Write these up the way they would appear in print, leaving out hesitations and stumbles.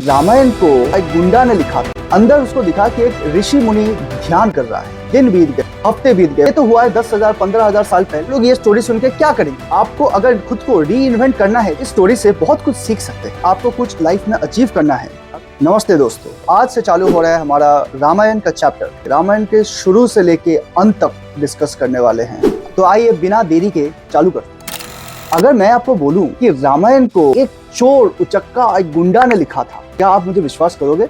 रामायण को एक गुंडा ने लिखा था। अंदर उसको दिखा कि एक ऋषि मुनि ध्यान कर रहा है। दिन बीत गए, हफ्ते बीत गए, ये तो हुआ है 10,000 15,000 साल पहले। लोग ये स्टोरी सुन के क्या करेंगे? आपको अगर खुद को री इन्वेंट करना है, इस स्टोरी से बहुत कुछ सीख सकते हैं। आपको कुछ लाइफ में अचीव करना है। नमस्ते दोस्तों, आज से चालू हो रहा है हमारा रामायण का चैप्टर। रामायण के शुरू से लेके अंत तक डिस्कस करने वाले हैं। तो आइए बिना देरी के चालू करते हैं। अगर मैं आपको बोलूं कि रामायण को एक चोर, उचक्का, एक गुंडा ने लिखा था, क्या आप मुझे विश्वास करोगे?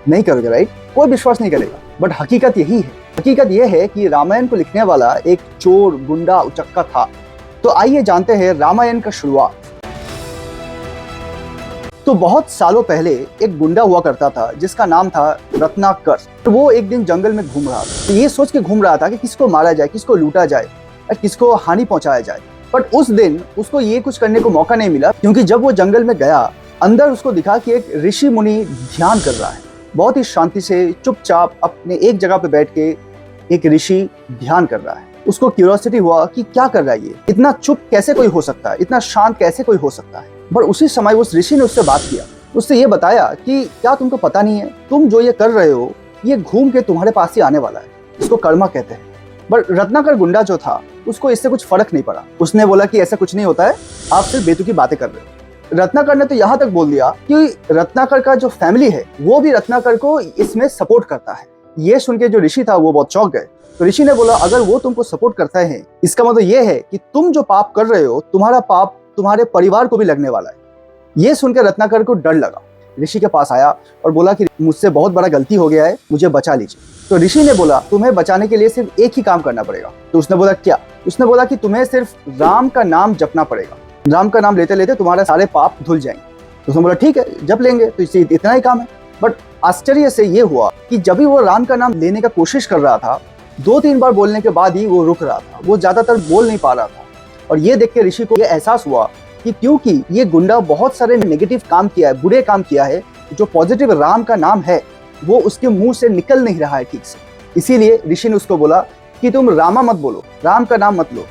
नहीं करोगे, राइट? कोई विश्वास नहीं करेगा। बट हकीकत यही है। हकीकत यह है कि रामायण को लिखने वाला एक चोर, गुंडा, उचक्का था। तो आइए जानते हैं रामायण का शुरुआत। तो बहुत सालों पहले एक गुंडा हुआ करता था जिसका नाम था रत्नाकर। तो वो एक दिन जंगल में घूम रहा था। तो ये सोच के घूम रहा था कि किसको मारा जाए, किसको लूटा जाए और किसको हानि पहुंचाया जाए। बट उस दिन उसको ये कुछ करने को मौका नहीं मिला, क्योंकि जब वो जंगल में गया, अंदर उसको दिखा कि एक ऋषि मुनि ध्यान कर रहा है। बहुत ही शांति से, चुपचाप अपने एक जगह पे बैठ के एक ऋषि ध्यान कर रहा है। उसको क्यूरियोसिटी हुआ कि क्या कर रहा है ये, इतना चुप कैसे कोई हो सकता है, इतना शांत कैसे कोई हो सकता है। पर उसी समय उस ऋषि ने उससे बात किया, उससे ये बताया कि क्या तुमको पता नहीं है, तुम जो ये कर रहे हो ये घूम के तुम्हारे पास ही आने वाला है। इसको कर्मा कहते हैं। बट रत्नाकर गुंडा जो था, उसको इससे कुछ फर्क नहीं पड़ा। उसने बोला कि ऐसा कुछ नहीं होता है, आप सिर्फ बेतुकी बातें कर रहे हो। रत्नाकर ने तो यहाँ तक बोल दिया कि रत्नाकर का जो फैमिली है वो भी रत्नाकर को इसमें सपोर्ट करता है। ये सुन के जो ऋषि था वो बहुत चौंक गए। तो ऋषि ने बोला, अगर वो तुमको सपोर्ट करता है, इसका मतलब ये है कि तुम जो पाप कर रहे हो, तुम्हारा पाप तुम्हारे परिवार को भी लगने वाला है। ये सुनकर रत्नाकर को डर लगा। ऋषि के पास आया और बोला कि मुझसे बहुत बड़ा गलती हो गया है, मुझे बचा लीजिए। तो ऋषि ने बोला, तुम्हें बचाने के लिए सिर्फ एक ही काम करना पड़ेगा। तो उसने बोला, क्या? उसने बोला कि तुम्हें सिर्फ राम का नाम जपना पड़ेगा। राम का नाम लेते लेते तुम्हारे सारे पाप धुल जाएंगे। तो उसने बोला, ठीक है, जप लेंगे, तो इससे इतना ही काम है। बट आश्चर्य से ये हुआ कि जब भी वो राम का नाम लेने का कोशिश कर रहा था, 2-3 बार बोलने के बाद ही वो रुक रहा था। वो ज्यादातर बोल नहीं पा रहा था। और ये देख के ऋषि को ये एहसास हुआ कि क्योंकि ये गुंडा बहुत सारे नेगेटिव काम किया है, बुरे काम किया है, जो पॉजिटिव राम का नाम है वो उसके मुंह से निकल नहीं रहा है ठीक से। इसीलिए ऋषि ने उसको बोला कि तुम रामा मत बोलो, राम का नाम मत लो,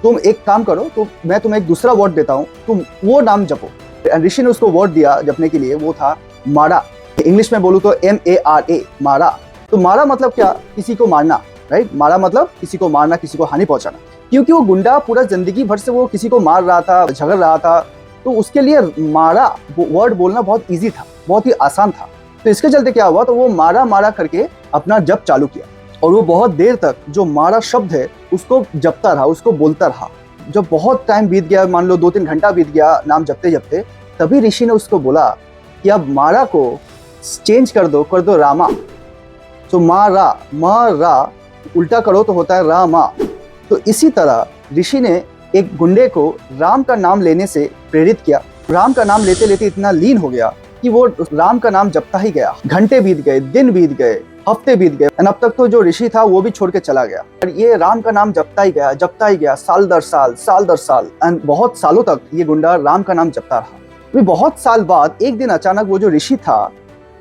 तुम एक काम करो, तो मैं तुम्हें एक दूसरा वर्ड देता हूँ, तुम वो नाम जपो। ऋषि ने उसको वर्ड दिया जपने के लिए, वो था मारा। इंग्लिश में बोलूँ तो MARA, मारा। तो मारा मतलब क्या? किसी को मारना, राइट? मारा मतलब किसी को मारना, किसी को हानि पहुंचाना। क्योंकि वो गुंडा पूरा जिंदगी भर से वो किसी को मार रहा था, झगड़ रहा था, तो उसके लिए मारा वर्ड बोलना बहुत इजी था, बहुत ही आसान था। तो इसके चलते क्या हुआ, तो वो मारा मारा करके अपना जप चालू किया। और वो बहुत देर तक जो मारा शब्द है उसको जपता रहा, उसको बोलता रहा। जब बहुत टाइम बीत गया, मान लो 2-3 घंटा बीत गया नाम जपते जपते, तभी ऋषि ने उसको बोला कि अब मारा को चेंज कर दो रामा। तो मारा उल्टा करो तो होता है रामा। तो इसी तरह ऋषि ने एक गुंडे को राम का नाम लेने से प्रेरित किया। राम का नाम लेते लेते इतना लीन हो गया कि वो राम का नाम जपता ही गया। घंटे बीत गए, दिन बीत गए, हफ्ते बीत गए, और अब तक तो जो ऋषि था वो भी छोड़ के चला गया। और ये राम का नाम जपता ही गया, साल दर साल, एंड बहुत सालों तक ये गुंडा राम का नाम जपता रहा। अभी बहुत साल बाद एक दिन अचानक वो जो ऋषि था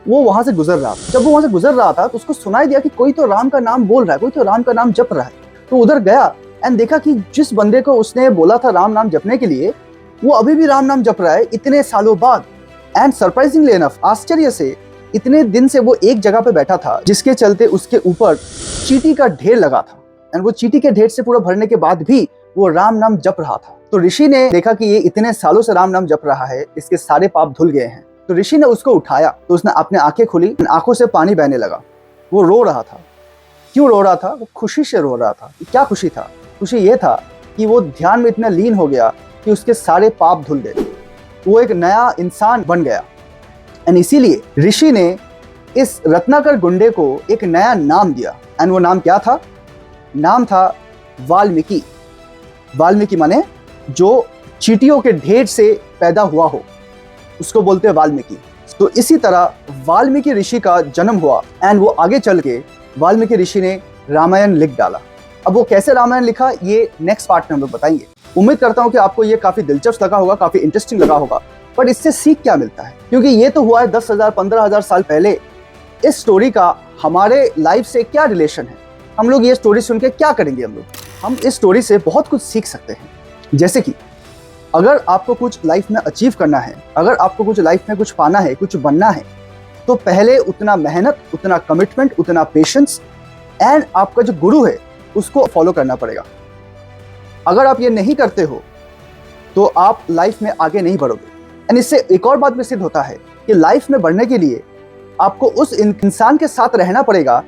वो वहां से गुजर रहा था। जब वो वहां से गुजर रहा था तो उसको सुनाई दिया कि कोई तो राम का नाम बोल रहा है, कोई तो राम का नाम जप रहा है। तो उधर गया एंड देखा कि जिस बंदे को उसने बोला था राम नाम जपने के लिए, वो अभी भी राम नाम जप रहा है इतने सालों बाद। एंड सरप्राइजिंगली इनफ, आश्चर्य से, इतने दिन से वो एक जगह पे बैठा था, जिसके चलते उसके ऊपर चींटी का ढेर लगा था। एंड वो चींटी के ढेर से पूरा भरने के बाद भी वो राम नाम जप रहा था। तो ऋषि ने देखा कि ये इतने सालों से राम नाम जप रहा है, इसके सारे पाप धुल गए हैं। तो ऋषि ने उसको उठाया, तो उसने अपने आंखें खुली, आंखों से पानी बहने लगा। वो रो रहा था। क्यों रो रहा था? वो खुशी से रो रहा था। क्या खुशी था? खुशी ये था कि वो ध्यान में इतना लीन हो गया कि उसके सारे पाप धुल गए, वो एक नया इंसान बन गया। एंड इसीलिए ऋषि ने इस रत्नाकर गुंडे को एक नया नाम दिया। एंड वो नाम क्या था? नाम था वाल्मीकि। वाल्मीकि माने जो चींटियों के ढेर से पैदा हुआ हो, उसको बोलते हैं वाल्मीकि। तो इसी तरह वाल्मीकि ऋषि का जन्म हुआ। एंड वो आगे चल के वाल्मीकि ऋषि ने रामायण लिख डाला। अब वो कैसे रामायण लिखा, ये नेक्स्ट पार्ट में हम लोग बताएंगे। उम्मीद करता हूँ कि आपको ये काफी दिलचस्प लगा होगा, काफी इंटरेस्टिंग लगा होगा। बट इससे सीख क्या मिलता है? क्योंकि ये तो हुआ है 10,000 15,000 साल पहले। इस स्टोरी का हमारे लाइफ से क्या रिलेशन है? हम लोग ये स्टोरी सुन के क्या करेंगे? हम इस स्टोरी से बहुत कुछ सीख सकते हैं। जैसे कि अगर आपको कुछ लाइफ में अचीव करना है, अगर आपको कुछ लाइफ में कुछ पाना है, कुछ बनना है, तो पहले उतना मेहनत, उतना कमिटमेंट, उतना पेशेंस एंड आपका जो गुरु है उसको फॉलो करना पड़ेगा। अगर आप ये नहीं करते हो तो आप लाइफ में आगे नहीं बढ़ोगे। एंड इससे एक और बात भी सिद्ध होता है कि लाइफ में बढ़ने के लिए आपको उस इंसान के साथ रहना पड़ेगा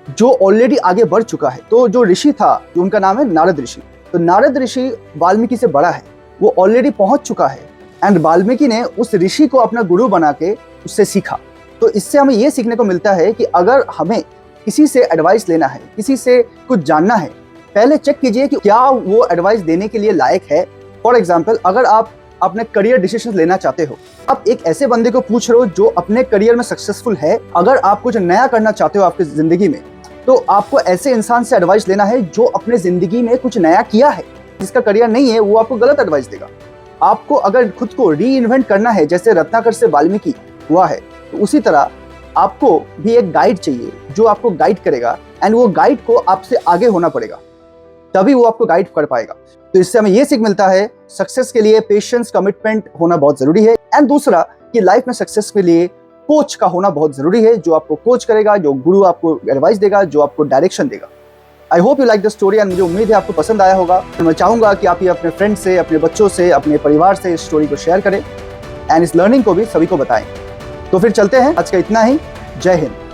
जो ऑलरेडी आगे बढ़ चुका है। तो जो ऋषि था, जो उनका नाम है नारद ऋषि, तो नारद ऋषि वाल्मीकि से बड़ा है, वो ऑलरेडी पहुंच चुका है एंड वाल्मीकि ने उस ऋषि को अपना गुरु बना के उससे सीखा। तो इससे हमें ये सीखने को मिलता है कि अगर हमें किसी से एडवाइस लेना है, किसी से कुछ जानना है, पहले चेक कीजिए कि क्या वो एडवाइस देने के लिए लायक है। फॉर एग्जाम्पल, अगर आप अपने करियर डिसीजन लेना चाहते हो, आप एक ऐसे बंदे को पूछ रहे हो जो अपने करियर में सक्सेसफुल है। अगर आप कुछ नया करना चाहते हो आपकी जिंदगी में, तो आपको ऐसे इंसान से एडवाइस लेना है जो अपने जिंदगी में कुछ नया किया है। जिसका करियर नहीं है वो आपको गलत एडवाइस देगा। आपको अगर खुद को री इन्वेंट करना है, जैसे रत्नाकर से वाल्मीकि हुआ है, तो उसी तरह आपको भी एक गाइड चाहिए जो आपको गाइड करेगा एंड वो गाइड को आपसे आगे होना पड़ेगा, तभी वो आपको गाइड कर पाएगा। तो इससे हमें ये सीख मिलता है सक्सेस के लिए पेशेंस, कमिटमेंट होना बहुत जरूरी है। एंड दूसरा कि लाइफ में सक्सेस के लिए कोच का होना बहुत जरूरी है, जो आपको कोच करेगा, जो गुरु आपको एडवाइस देगा, जो आपको डायरेक्शन देगा। I hope you like the story and मुझे उम्मीद है आपको पसंद आया होगा। मैं चाहूंगा कि आप ये अपने फ्रेंड से, अपने बच्चों से, अपने परिवार से इस स्टोरी को शेयर करें एंड इस लर्निंग को भी सभी को बताएं। तो फिर चलते हैं, आज का इतना ही। जय हिंद।